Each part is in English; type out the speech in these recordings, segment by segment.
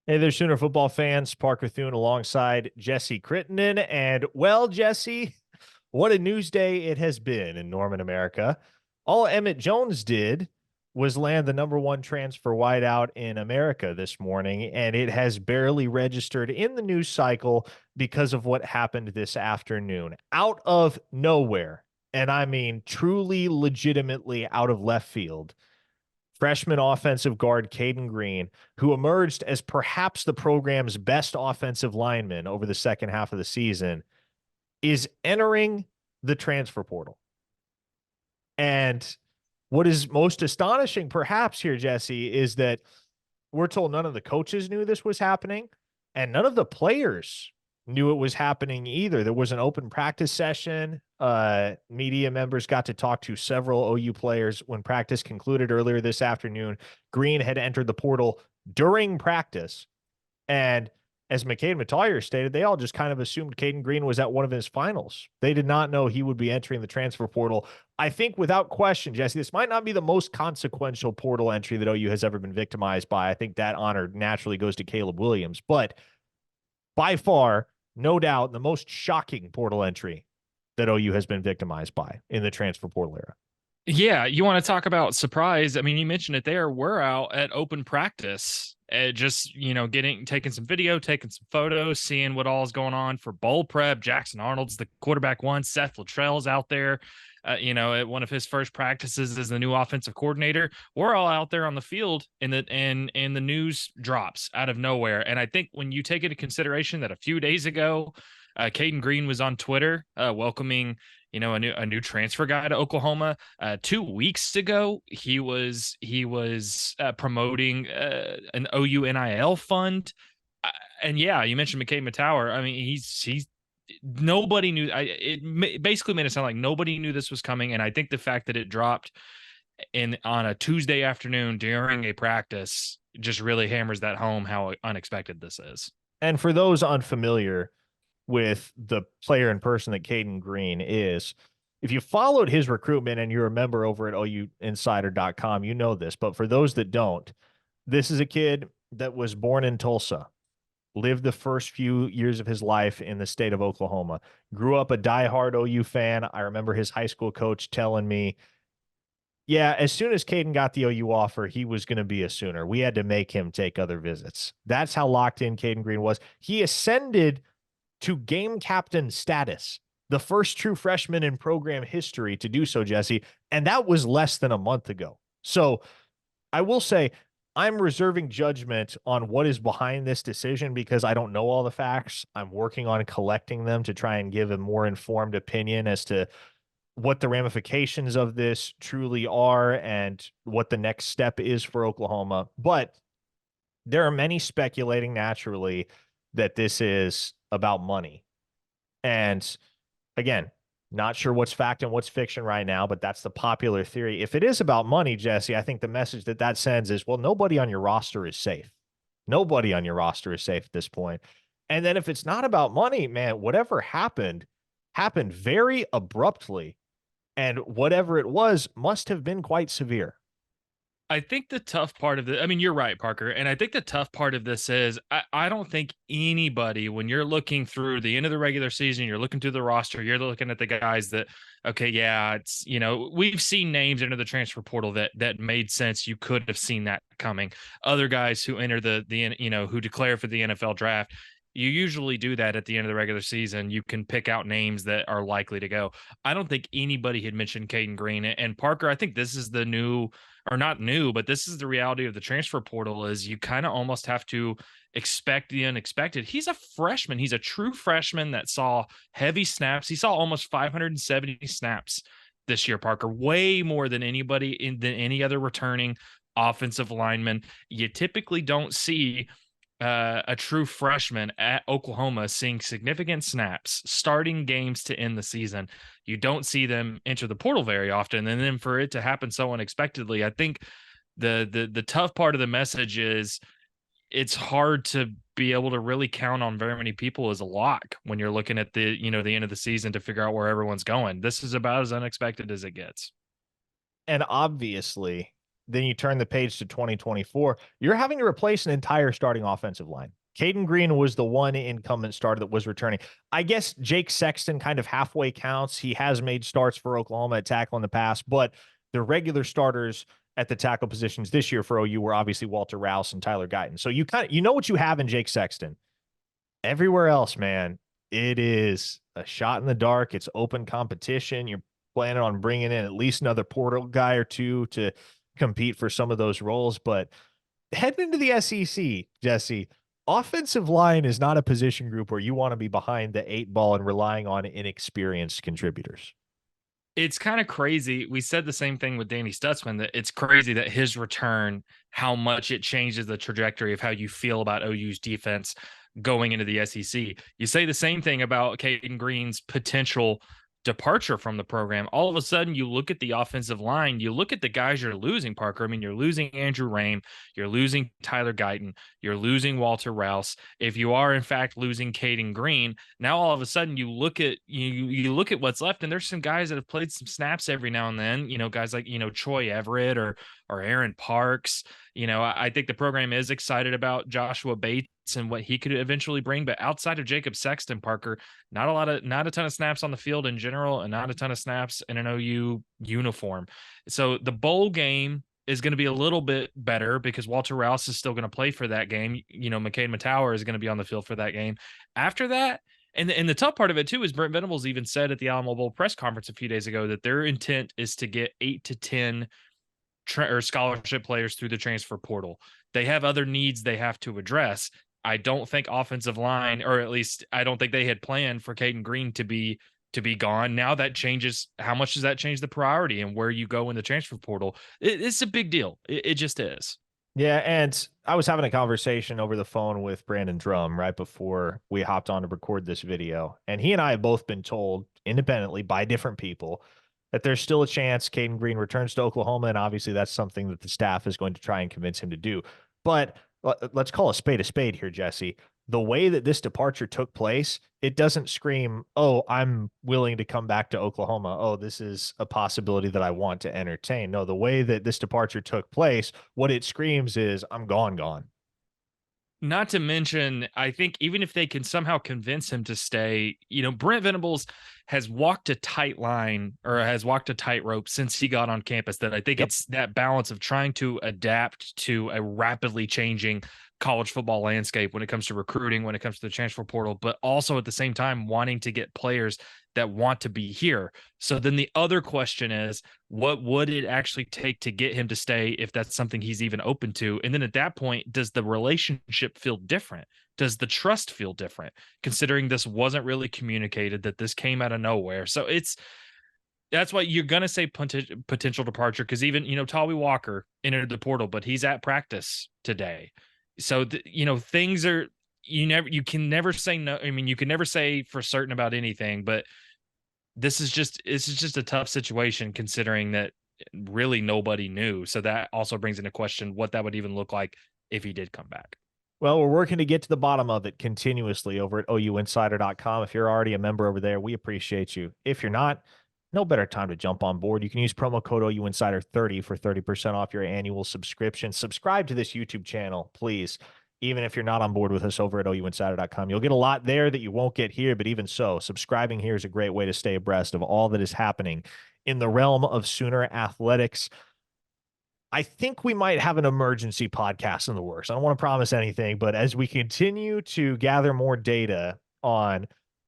Hey there, Sooner football fans. Parker Thune alongside Jesse Crittenden. And well, Jesse, what a news day it has been in Norman, America. All Emmett Jones did was land the number one transfer wideout in America this morning, and it has barely registered in the news cycle because of what happened this afternoon. Out of nowhere, and I mean truly legitimately out of left field, freshman offensive guard Cayden Green, who emerged as perhaps the program's best offensive lineman over the second half of the season, is entering the transfer portal. And what is most astonishing, perhaps, here, Jesse, is that we're told none of the coaches knew this was happening, and none of the players knew it was happening either. There was an open practice session. Media members got to talk to several OU players when practice concluded earlier this afternoon. Green had entered the portal during practice, and as McCade Metallier stated, they all just kind of assumed Cayden Green was at one of his finals. They did not know he would be entering the transfer portal. I think without question, Jesse, this might not be the most consequential portal entry that OU has ever been victimized by. I think that honor naturally goes to Caleb Williams, but by far, no doubt, the most shocking portal entry that OU has been victimized by in the transfer portal era. Yeah, you want to talk about surprise? I mean, you mentioned it there. We're out at open practice, just taking some video, taking some photos, seeing what all is going on for bowl prep. Jackson Arnold's the quarterback one. Seth Luttrell's out there. At one of his first practices as the new offensive coordinator. We're all out there on the field, and the news drops out of nowhere. And I think when you take into consideration that a few days ago, Cayden Green was on Twitter welcoming a new transfer guy to Oklahoma. 2 weeks ago, he was promoting an OU NIL fund. And yeah, you mentioned McCade Metallier. I mean, he's nobody knew. It basically made it sound like nobody knew this was coming. And I think the fact that it dropped on a Tuesday afternoon during a practice just really hammers that home how unexpected this is. And for those unfamiliar with the player in person that Cayden Green is, if you followed his recruitment and you're a member over at OUinsider.com, you know this. But for those that don't, this is a kid that was born in Tulsa, lived the first few years of his life in the state of Oklahoma, grew up a diehard OU fan. I remember his high school coach telling me, yeah, as soon as Cayden got the OU offer, he was going to be a Sooner. We had to make him take other visits. That's how locked in Cayden Green was. He ascended to game captain status, the first true freshman in program history to do so, Jesse. And that was less than a month ago. So I will say I'm reserving judgment on what is behind this decision because I don't know all the facts. I'm working on collecting them to try and give a more informed opinion as to what the ramifications of this truly are and what the next step is for Oklahoma. But there are many speculating naturally that this is about money. And again, not sure what's fact and what's fiction right now, but that's the popular theory. If it is about money, Jesse, I think the message that that sends is, well, nobody on your roster is safe. Nobody on your roster is safe at this point. And then if it's not about money, man, whatever happened very abruptly. And whatever it was must have been quite severe. I think the tough part of I mean, you're right, Parker. And I think the tough part of this is I don't think anybody, when you're looking through the end of the regular season, you're looking through the roster, you're looking at the guys that, okay, yeah, it's, we've seen names into the transfer portal that made sense. You could have seen that coming. Other guys who enter who declare for the NFL draft, you usually do that at the end of the regular season. You can pick out names that are likely to go. I don't think anybody had mentioned Cayden Green. And Parker, I think this is the new, or not new, but this is the reality of the transfer portal is you kind of almost have to expect the unexpected. He's a freshman. He's a true freshman that saw heavy snaps. He saw almost 570 snaps this year, Parker, way more than than any other returning offensive lineman. You typically don't see a true freshman at Oklahoma seeing significant snaps, starting games to end the season. You don't see them enter the portal very often. And then for it to happen so unexpectedly, I think the tough part of the message is it's hard to be able to really count on very many people as a lock when you're looking at the end of the season to figure out where everyone's going. This is about as unexpected as it gets. And obviously, then you turn the page to 2024, you're having to replace an entire starting offensive line. Cayden Green was the one incumbent starter that was returning. I guess Jake Sexton kind of halfway counts. He has made starts for Oklahoma at tackle in the past, but the regular starters at the tackle positions this year for OU were obviously Walter Rouse and Tyler Guyton. So you know what you have in Jake Sexton. Everywhere else, man, it is a shot in the dark. It's open competition. You're planning on bringing in at least another portal guy or two to compete for some of those roles. But heading into the SEC, Jesse, offensive line is not a position group where you want to be behind the 8 ball and relying on inexperienced contributors. It's kind of crazy. We said the same thing with Danny Stutzman, that it's crazy that his return, how much it changes the trajectory of how you feel about OU's defense going into the SEC. You say the same thing about Cayden Green's potential departure from the program. All of a sudden, you look at the offensive line, you look at the guys you're losing, Parker. I mean, you're losing Andrew Raym, you're losing Tyler Guyton, you're losing Walter Rouse. If you are in fact losing Cayden Green, now all of a sudden you look at you look at what's left, and there's some guys that have played some snaps every now and then. Guys like Troy Everett or Aaron Parks. I think the program is excited about Joshua Bates and what he could eventually bring, but outside of Jacob Sexton, Parker, not a ton of snaps on the field in general, and not a ton of snaps in an OU uniform. So the bowl game is going to be a little bit better because Walter Rouse is still going to play for that game. McCain Matower is going to be on the field for that game. After that, and the tough part of it too is Brent Venables even said at the Alamo Bowl press conference a few days ago that their intent is to get 8 to 10 or scholarship players through the transfer portal. They have other needs they have to address. I don't think offensive line, or at least I don't think they had planned for Cayden Green to be gone. Now that changes. How much does that change the priority and where you go in the transfer portal? It's a big deal. It just is. Yeah, and I was having a conversation over the phone with Brandon Drum right before we hopped on to record this video, and he and I have both been told independently by different people that there's still a chance Cayden Green returns to Oklahoma, and obviously that's something that the staff is going to try and convince him to do. But let's call a spade here, Jesse. The way that this departure took place, it doesn't scream, oh, I'm willing to come back to Oklahoma. Oh, this is a possibility that I want to entertain. No, the way that this departure took place, what it screams is, I'm gone. Not to mention, I think even if they can somehow convince him to stay, Brent Venables has walked a tight line, or has walked a tightrope since he got on campus, that I think it's that balance of trying to adapt to a rapidly changing college football landscape when it comes to recruiting, when it comes to the transfer portal, but also at the same time wanting to get players that want to be here. So then the other question is, what would it actually take to get him to stay if that's something he's even open to? And then at that point, does the relationship feel different? Does the trust feel different, considering this wasn't really communicated, that this came out of nowhere? So that's why you're going to say potential departure, because even, Tawee Walker entered the portal, but he's at practice today. So, things are, you can never say no. I mean, you can never say for certain about anything, but this is just a tough situation considering that really nobody knew. So that also brings into question what that would even look like if he did come back. Well, we're working to get to the bottom of it continuously over at OUinsider.com. If you're already a member over there, we appreciate you. If you're not, no better time to jump on board. You can use promo code OUinsider30 for 30% off your annual subscription. Subscribe to this YouTube channel, please. Even if you're not on board with us over at OUinsider.com, you'll get a lot there that you won't get here. But even so, subscribing here is a great way to stay abreast of all that is happening in the realm of Sooner athletics. I think we might have an emergency podcast in the works. I don't want to promise anything, but as we continue to gather more data on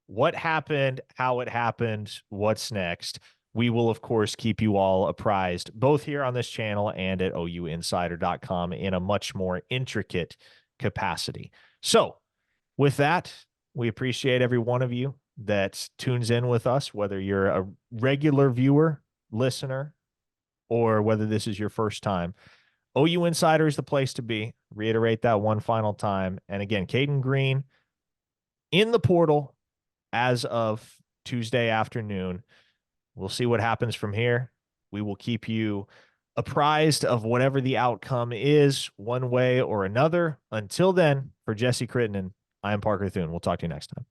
what happened, how it happened, what's next, we will, of course, keep you all apprised, both here on this channel and at OUinsider.com in a much more intricate capacity. So with that, we appreciate every one of you that tunes in with us, whether you're a regular viewer, listener, or whether this is your first time. OU Insider is the place to be. Reiterate that one final time. And again, Cayden Green in the portal as of Tuesday afternoon. We'll see what happens from here. We will keep you apprised of whatever the outcome is, one way or another. Until then, for Jesse Crittenden, I am Parker Thune. We'll talk to you next time.